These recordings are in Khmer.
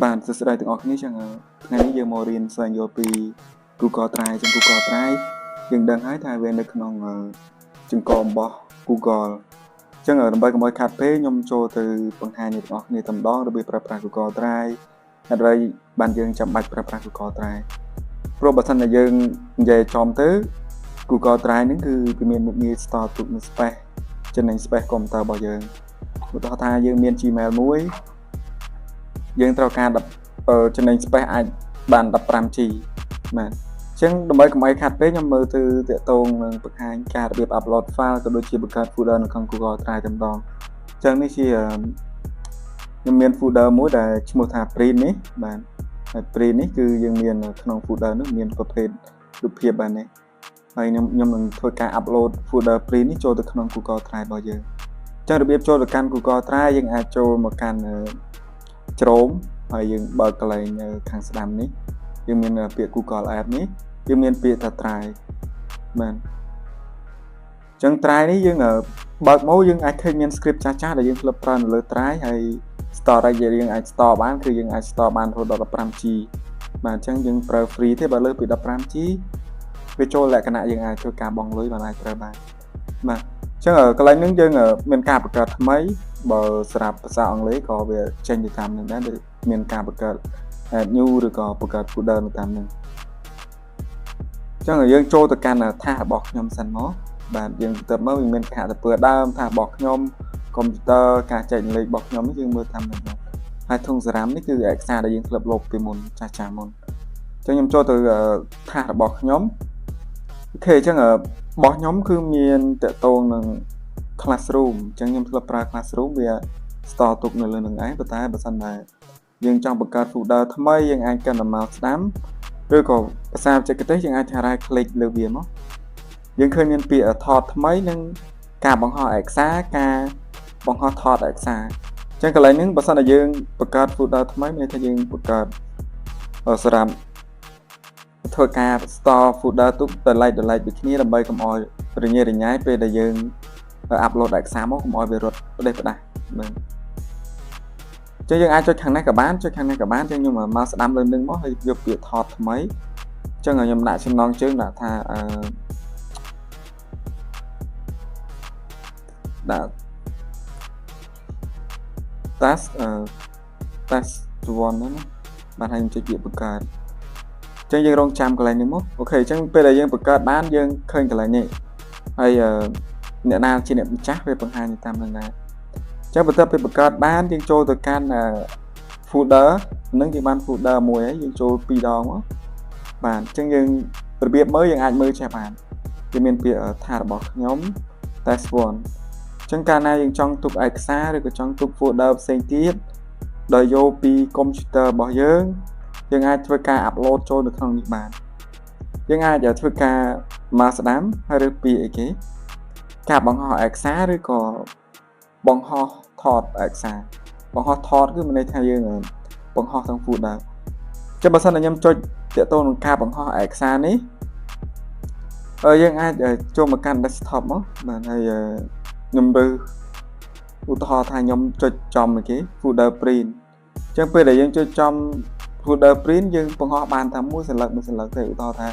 bạn sẽ đây từng ở chẳng ngàyนี้យើងមករៀនស្វែងយល់ពី Google Drive ចឹង Google Drive យើងដឹងហើយថាវានៅក្នុងចង្កអំបោះ Google ចឹងដើម្បីកុំឲ្យខាតពេកខ្ញុំចូលទៅបង្ហាញអ្នកទាំងអស់គ្នាតែម្ដងរបៀបប្រើប្រាស់ Google Drive ហើយបានយើងចាំបាច់ប្រើប្រាស់ Google Drive ព្រោះបើសិនតែយើងនិយាយចំទៅ Google Drive ហ្នឹងគឺវាមានមុខងារ store ទុកនៅ space ចំណេញ space កុំព្យូទ័ររបស់យើងឧទាហរណ៍ថាយើងមាន Gmail មួយយើងត្រូវការចំណេញ space អាចបាន 15G បាទអញ្ចឹងដើម្បីកុំឲ្យខាតពេកខ្ញុំមើលទៅតាក់ទងនឹងបង្ហាញការរបៀប upload file ក៏ដូចជាបង្កើត folder នៅក្នុង Google Drive តែម្ដងអញ្ចឹងនេះជាខ្ញុំមាន folder មួយដែលឈ្មោះថា print នេះបាទហើយ print នេះគឺយើងមានក្នុង folder នោះមានប្រភេទរូបភាពបាទនេះហើយខ្ញុំនឹងធ្វើការ upload folder print នេះចូលទៅក្នុង Google Drive របស់យើងអញ្ចឹងរបៀបចូលទៅកាន់ Google Drive យើងអាចចូលមកកាន់ជ្រោមហើយយើងបើកកន្លែងខាងស្ដាំនេះយើងមានពាក្យ Google App នេះយើងមានពាក្យថា Drive បាទអញ្ចឹង Drive នេះយើងបើកមកយើងអាចឃើញមាន script ចាស់ៗដែលយើងធ្លាប់ប្រើនៅលើ Drive ហើយ storage ដែលយើងអាច store បានគឺយើងអាច store បានរហូតដល់ 15G បាទអញ្ចឹងយើងប្រើ free ទេបើលើសពី 15G វាចូលលក្ខណៈយើងអាចធ្វើការបង់លុយបានអាចប្រើបានបាទអញ្ចឹងកន្លែងនេះយើងមានការបង្កើតថ្មីបើសម្រាប់ភាសាអង់គ្លេសក៏វាចេញទៅតាមនឹងដែរមានការបង្កើត add new ឬក៏បង្កើត folder នៅតាមនឹងអញ្ចឹងយើងចូលទៅកាន់ថាសរបស់ខ្ញុំសិនមកបាទយើងទៅមើលវាមានគេហទំព័រដើមថាសរបស់ខ្ញុំកុំព្យូទ័រការចែករំលែករបស់ខ្ញុំនេះយើងមើលតាមនឹងបាទហើយធុងសារ៉ាមនេះគឺឯកសារដែលយើងធ្លាប់លុបពីមុនចាស់មុនអញ្ចឹងខ្ញុំចូលទៅថាសរបស់ខ្ញុំអូខេអញ្ចឹងរបស់ខ្ញុំគឺមានតកតងនឹង Classroom អញ្ចឹងខ្ញុំធ្លាប់ប្រើ Classroom វា store ទុកនៅលើនឹងឯងប៉ុន្តែបើសិនណាយើងចង់បង្កើត folder ថ្មីយើងអាចកាន់ mouse ស្ដាំឬក៏ភាសាបច្ចេកទេសយើងអាច right click លើវាមកយើងឃើញមានពាក្យថតថ្មីនិងការបង្ហោះឯកសារការបង្ហោះថតឯកសារអញ្ចឹងកន្លែងនេះបើសិនតែយើងបង្កើត folder ថ្មីមានថាយើងបង្កើតសម្រាប់ធ្វើការ store folder ទុកdelete ដូចគ្នាដើម្បីកុំឲ្យរញ៉េរញ៉ៃពេលដែលយើង upload ឯកសារមកកុំឲ្យវារត់ផ្ដេសផ្ដាស់បាទចឹងយើងអាចចុចខាងនេះក៏បានចុចខាងនេះក៏បានចឹងខ្ញុំមកស្ដាំលើនឹងមកហើយយកពាក្យថតថ្មីចឹងខ្ញុំដាក់ចំណងជើងដាក់ថាដាក់ task 1ហ្នឹងបាទហើយខ្ញុំចុចពាក្យបង្កើតចឹងយើងរងចាំកន្លែងនេះមកអូខេចឹងពេលដែលយើងបង្កើតបានយើងឃើញកន្លែងនេះហើយអ្នកណាជាអ្នកម្ចាស់វាបង្ហាញតាមនឹងណាចឹងបន្ទាប់ពីបង្កើតបានយើងចូលទៅកាន់ folder នឹងយើងបាន folder មួយហើយយើងចូល2ដងមកបាទអញ្ចឹងយើងរបៀបមើលយើងអាចមើលចេះបានវាមានពាក្យថារបស់ខ្ញុំ test 1អញ្ចឹងកាលណាយើងចង់ទុកឯកសារឬក៏ចង់ទុក folder ផ្សេងទៀតដោយយកពីកុំព្យូទ័ររបស់យើងអាចធ្វើការ upload ចូលនៅក្នុងនេះបានយើងអាចធ្វើការមកស្ដាំហើយឬពីអីគេការបង្ហោះឯកសារឬក៏បង្ហោះថតឯកសារបង្ហោះថតគឺមានន័យថាយើងបង្ហោះទាំង folder ចុះបើសិនតែខ្ញុំចុចទាក់ទងនឹងការបង្ហោះឯកសារនេះយើងអាចចូលមកកាន់ desktop មកបាទហើយខ្ញុំរើសឧទាហរណ៍ថាខ្ញុំចុចចំគេ folder print អញ្ចឹងពេលដែលយើងចុចចំ folder print យើងបង្ហោះបានតែមួយសន្លឹកទេឧទាហរណ៍ថា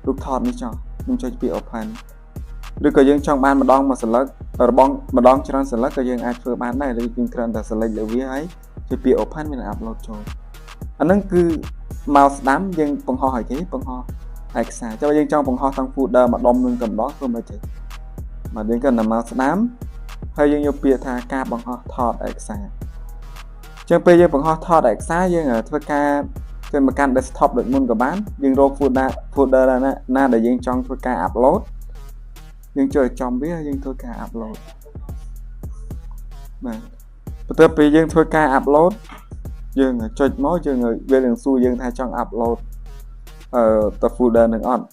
រូបថតនេះចុះខ្ញុំចុចពាក្យ open ឬក៏យើងចង់បានម្ដងមួយសន្លឹកម្ដងច្រើនសន្លឹកក៏យើងអាចធ្វើបានដែរឬយើងគ្រាន់តែ select លើវាហើយចុចពាក្យ open វានឹង upload ចូលអាហ្នឹងគឺមកស្ដាំយើងបង្ហោះឲ្យគេបង្ហោះឯកសារចុះយើងចង់បង្ហោះទាំង folder មួយដុំនឹងតែម្ដងធ្វើមិនទេបាទយើងក៏មកស្ដាំហើយយើងយកពាក្យថាការបង្ហោះថតឯកសារអញ្ចឹងពេលយើងបង្ហោះថតឯកសារយើងធ្វើការទៅមកកាន់ desktop ដូចមុនក៏បានយើងរក folder ណាដែលយើងចង់ធ្វើការ upload យើងចូលចំវាយើងធ្វើការ upload បាទបន្ទាប់ពីយើងធ្វើការ upload យើងចុចមកយើងវានឹងសួរយើងថាចង់ upload ទៅ folder នឹងអត់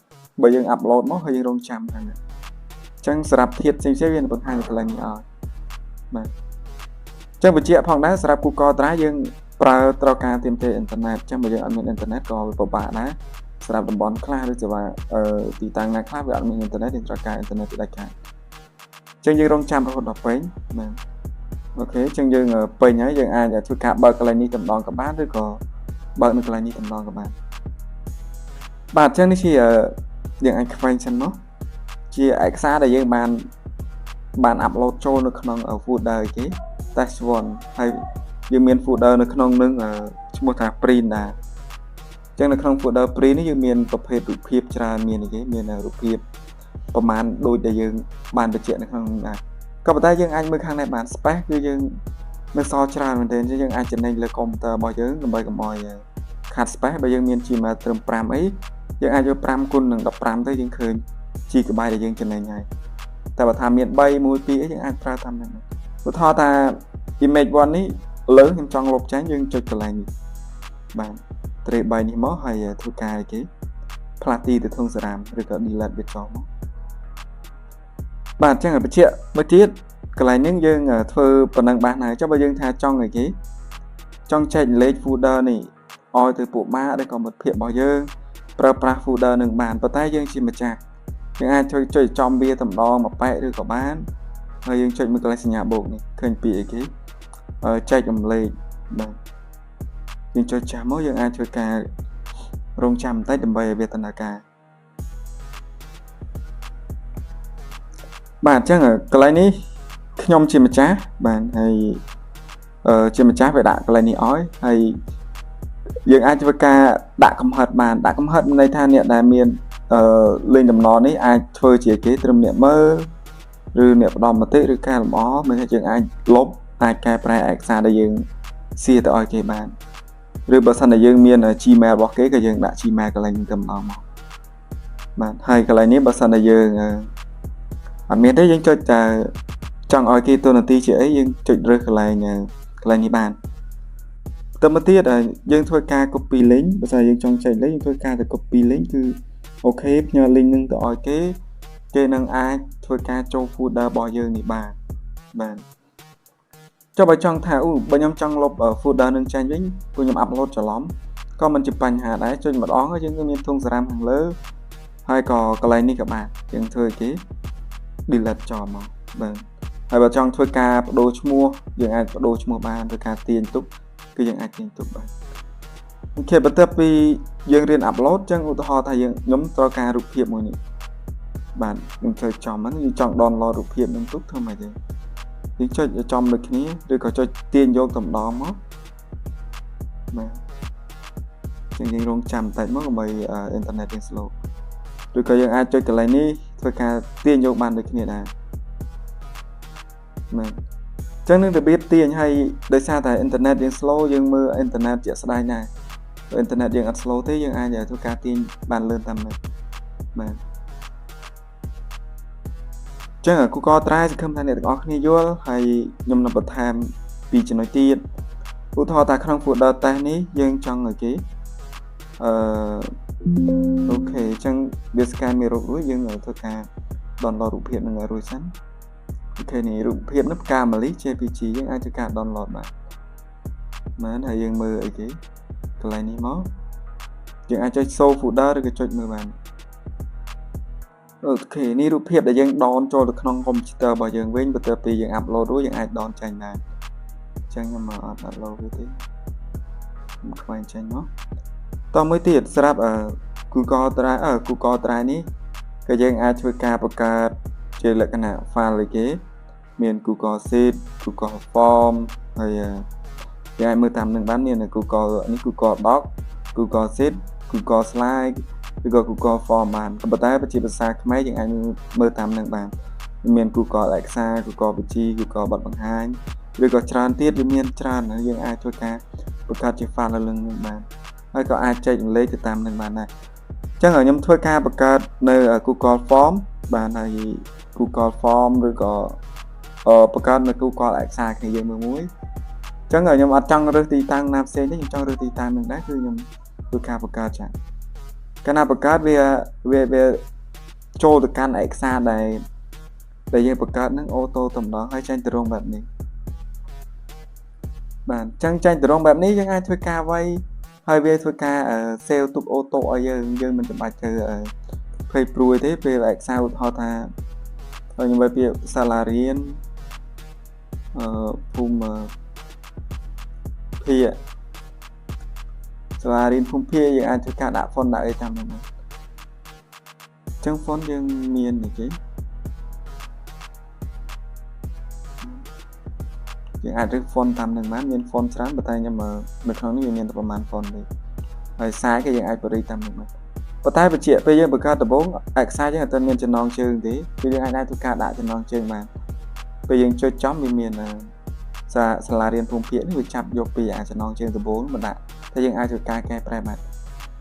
បើយើង upload មកហើយយើងរងចាំហ្នឹងអញ្ចឹងសម្រាប់ធាតុផ្សេងៗវានឹងបង្ហាញកន្លែងនេះឲ្យបាទអញ្ចឹងបញ្ជាក់ផងដែរសម្រាប់ Google Drive យើងប្រើត្រូវការទាមទារអ៊ីនធឺណិតអញ្ចឹងបើយើងអត់មានអ៊ីនធឺណិតក៏ពិបាកដែរសម្រាប់តំបន់ខ្លះឬសេវាទីតាំងណាខ្លះវាអត់មានអ៊ីនធឺណិតយើងត្រូវការអ៊ីនធឺណិតពីដាច់ខាតអញ្ចឹងយើងរងចាំរហូតដល់ពេញបាទ អូខេអញ្ចឹងយើងពេញហើយយើងអាចធ្វើការបើកកន្លែងនេះតម្ដងក៏បានឬក៏បើកនៅកន្លែងនេះតម្ដងក៏បានបាទអញ្ចឹងនេះជាយើងអាចខ្វែងសិនមកជាឯកសារដែលយើងបានអាប់ឡូតចូលនៅក្នុង folder គេ test 1ហើយយើងមាន folder នៅក្នុងនឹងឈ្មោះថា print ដែរអញ្ចឹងនៅក្នុង folder print នេះយើងមានប្រភេទរូបភាពច្រើនមានអីគេមានរូបភាពប្រមាណដូចដែលយើងបានបញ្ជាក់នៅក្នុងនោះដែរក៏ប៉ុន្តែយើងអាចមើលខាងនេះបាន space គឺយើងនៅសល់ច្រើនមែនទែនអញ្ចឹងយើងអាចចំណេញលើកុំព្យូទ័ររបស់យើងដើម្បីកុំឲ្យខាត់ space បើយើងមាន Gmail ត្រឹម5អីយើងអាចយក5គុណនឹង15ទៅយើងឃើញ GB ដែលយើងចំណេញហើយតែបើថាមាន3 1 2អីយើងអាចប្រើតាមហ្នឹងឧទាហរណ៍ថា image 1នេះលើខ្ញុំចង់លុបចេញយើងចុចកន្លែងនេះបាទត្រេប3នេះមកហើយធ្វើការអីគេផ្លាស់ទីទៅធុងសារ៉ាមឬក៏ delete វាចោលមកបាទអញ្ចឹងបញ្ជាក់មួយទៀតកន្លែងនេះយើងធ្វើប៉ុណ្ណឹងបានហើយចុះបើយើងថាចង់អីគេចង់ចែកលេខ folder នេះឲ្យទៅពួកម៉ាក់ឬក៏មិត្តភ័ក្តិរបស់យើងប្រើប្រាស់ folder នឹងបានប៉ុន្តែយើងជាម្ចាស់យើងអាចចុចចំវាតម្ដងមកប៉ែកឬក៏បានហើយយើងចុចមើលកន្លែងសញ្ញាបូកនេះឃើញពីអីគេចែករំលែកបាទយើងចុចចាំមកយើងអាចធ្វើការរងចាំបន្តិចដើម្បីឲ្យវាដំណើរការបាទអញ្ចឹងកន្លែងនេះខ្ញុំជាម្ចាស់បាទហើយជាម្ចាស់វាដាក់កន្លែងនេះឲ្យហើយយើងអាចធ្វើការដាក់កំហិតបានដាក់កំហិតមានន័យថាអ្នកដែលមានលេងដំណរនេះអាចធ្វើជាគេត្រឹមអ្នកមើលឬអ្នកផ្ដំមតិឬការលម្អមានថាយើងអាចលុបអាចកែប្រែឯកសារដែលយើងសៀទៅឲ្យគេបានឬបើសិនតែយើងមាន Gmail របស់គេក៏យើងដាក់ Gmail កន្លែងនេះទៅម្ដងមកបាទហើយកន្លែងនេះបើសិនតែយើងអត់មានទេយើងចុចតែចង់ឲ្យគេទូនាទីជាអីយើងចុចរើសកន្លែងនេះបានទៅមកទៀតយើងធ្វើការ copy link បើសិនយើងចង់ចែក link យើងធ្វើការទៅ copy link គឺអូខេផ្ញើ link នឹងទៅឲ្យគេនឹងអាចធ្វើការចូល folder របស់យើងនេះបានចុះបើចង់ថាបើខ្ញុំចង់លុប folder នឹងចេញវិញព្រោះខ្ញុំ upload ច្រឡំក៏មិនជាបញ្ហាដែរចុចម្ដងយើងក៏មានធុងសារ៉ាមខាងលើហើយក៏កន្លែងនេះក៏បានយើងធ្វើគេ delete ចោលមកបាទហើយបើចង់ធ្វើការបដូរឈ្មោះយើងអាចបដូរឈ្មោះបានធ្វើការទាញទុកគឺយើងអាចទាញទុកបានអូខេបន្ទាប់ពីយើងរៀន upload ចឹងឧទាហរណ៍ថាខ្ញុំត្រូវការរូបភាពមួយនេះបាទខ្ញុំចុចចំហ្នឹងយើងចង់ download រូបភាពនឹងទុកធ្វើម៉េចទេយើងចុចចំដូចគ្នាឬក៏ចុចទាញយកតែម្ដងមកបាទចឹងយើងរងចាំបន្តិចមកដើម្បីអ៊ីនធឺណិតយើង slow ឬក៏យើងអាចចុចកន្លែងនេះធ្វើការទាញយកបានដូចគ្នាដែរបាទចឹងនឹងរបៀបទាញហើយដោយសារតែអ៊ីនធឺណិតយើង slow យើងមើលអ៊ីនធឺណិតជាក់ស្ដែងដែរបើអ៊ីនធឺណិតយើងអត់ slow ទេយើងអាចធ្វើការទាញបានលឿនតាមនេះបាទចឹង Google Drive សង្ឃឹមថាអ្នកទាំងអស់គ្នាយល់ហើយខ្ញុំនឹងបន្ថែមពីចំណុចទៀតឧទាហរណ៍ថាក្នុង folder test នេះយើងចង់ឲ្យគេអូខេអញ្ចឹងវា scan មេរោគរួចយើងធ្វើការ download រូបភាពនឹងឲ្យរួចសិនអូខេនេះរូបភាពនេះផ្កាម៉ាលី JPG យើងអាចធ្វើការ download បានហើយយើងមើលអីគេកន្លែងនេះមកយើងអាចចុច show folder ឬក៏ចុចមើលបានអូខេនេះរូបភាពដែលយើង down ចូលទៅក្នុងកុំព្យូទ័ររបស់យើងវិញបន្ទាប់ពីយើង upload រួចយើងអាច down ចេញបានអញ្ចឹងខ្ញុំអត់ upload វាទេខ្ញុំខ្វែងចេញមកតមួយទៀតសម្រាប់Google Drive នេះក៏យើងអាចធ្វើការបង្កើតជាលក្ខណៈ file អីគេមាន Google Sheet Google Form ហើយយើងអាចមើលតាមនឹងបានមាន Google នេះ Google Doc Google Sheet Google Slide ឬក៏ Google Form បានក៏ប៉ុន្តែជាភាសាខ្មែរយើងអាចមើលតាមនឹងបានមាន Google Alexa Google Biji Google បទបង្ហាញឬក៏ច្រើនទៀតវាមានច្រើនយើងអាចធ្វើការបង្កើតជា file នៅលើនឹងបានហើយក៏អាចចែករំលែកទៅតាមនឹងបានដែរអញ្ចឹងខ្ញុំធ្វើការបង្កើតនៅ Google Form បានហើយ Google Form ឬក៏បង្កើតនៅ Google Alexa គ្នាយើងមើលមួយអញ្ចឹងខ្ញុំអត់ចង់រើសទីតាំងណាផ្សេងទេខ្ញុំចង់រើសទីតាំងនឹងដែរគឺខ្ញុំធ្វើការបង្កើតចា៎កាលណាបង្កើតវាចូលទៅកាន់ឯកសារដែលយើងបង្កើតនឹងអូតូតែម្ដងហើយចេញទៅរងបែបនេះបាទអញ្ចឹងចេញទៅរងបែបនេះយើងអាចធ្វើការໄວហើយវាធ្វើការ save ទុកអូតូឲ្យយើងមិនចាំបាច់ទៅភ័យព្រួយទេពេលឯកសារឧទាហរណ៍ថាខ្ញុំវាពាក្យសាលារៀន ភូមិភាគសាលារៀនភូមិភាគយើងអាចធ្វើការដាក់ font ដាក់អីតាមហ្នឹងអញ្ចឹង font យើងមានអីគេយើងអាចរើស font តាមហ្នឹងបានមាន font ច្រើនប៉ុន្តែខ្ញុំនៅក្នុងនេះវាមានតែប្រហែល font ទេហើយខ្សែគេយើងអាចបរិយតាមហ្នឹងបានប៉ុន្តែបញ្ជាក់ពេលយើងបង្កើតដំបូងខ្សែយើងអត់ទាន់មានចំណងជើងទេគឺយើងអាចធ្វើការដាក់ចំណងជើងបានពេលយើងចុចចំវាមានសាលារៀនភូមិភាគនេះវាចាប់យកពីចំណងជើងដំបូងមកដាក់តែយើងអាចធ្វើការកែប្រែបាន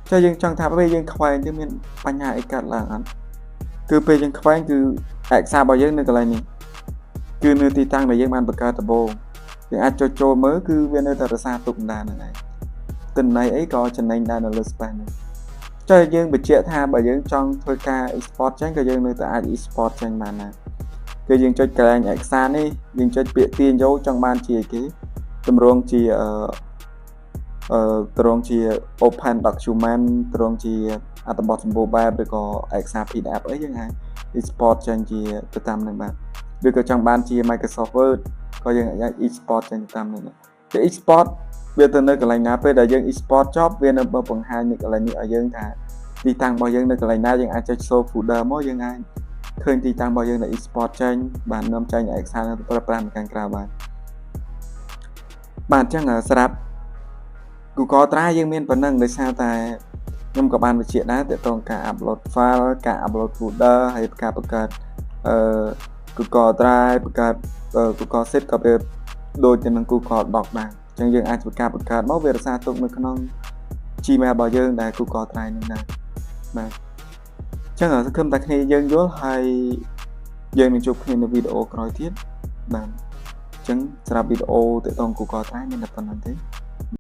ចុះយើងចង់ថាពេលយើងខ្វែងទៅមានបញ្ហាអីកើតឡើងអត់គឺពេលយើងខ្វែងគឺឯកសាររបស់យើងនៅកន្លែងនេះគឺនៅទីតាំងដែលយើងបានបង្កើតដំបូងយើងអាចចុចចូលមើលគឺវានៅតែរសារទុកដែរហ្នឹងឯងទិន្នន័យអីក៏ចំណេញដែរនៅលើ space ហ្នឹងចុះយើងបញ្ជាក់ថាបើយើងចង់ធ្វើការ export ចេញក៏យើងនៅតែអាច export ចេញបានដែរគឺយើងចុចកន្លែងឯកសារនេះយើងចុចពាក្យទាញយកចង់បានជាអីគេតម្រង់ជាត្រង់ជា open document ត្រង់ជាអត្ថបទសម្បូរបែបឬក៏ឯកសារ PDF អីយើងអាច export ចេញជាទៅតាមហ្នឹងបាទឬក៏ចង់បានជា Microsoft Word ក៏យើងអាច export ចេញតាមហ្នឹងគឺ export វាទៅនៅកន្លែងណាពេលដែលយើង export ចប់វានៅបង្ហាញនៅកន្លែងនេះឲ្យយើងថាទីតាំងរបស់យើងនៅកន្លែងណាយើងអាចចុច show folder មកយើងអាចឃើញទីតាំងរបស់យើងដែល export ចេញបាននាំចេញឯកសារទៅប្រើប្រាស់នៅខាងក្រៅបានអញ្ចឹងសម្រាប់ Google Drive យើងមានប៉ុណ្ណឹងដោយសារតែខ្ញុំក៏បានបញ្ជាក់ដែរទាក់ទងការ upload file ការ upload folder ហើយការបង្កើតGoogle Drive បង្កើត Google Sheet ក៏វាដូចទៅនឹង Google Doc ដែរអញ្ចឹងយើងអាចធ្វើការបង្កើតមកវារសារទុកនៅក្នុង Gmail របស់យើងដែល Google Drive នឹងដែរបាទអញ្ចឹងសង្ឃឹមថាគ្នាយើងយល់ហើយយើងនឹងជួបគ្នានៅវីដេអូក្រោយទៀតបាទអញ្ចឹងសម្រាប់វីដេអូទាក់ទង Google Drive មានតែប៉ុណ្្នឹងទេ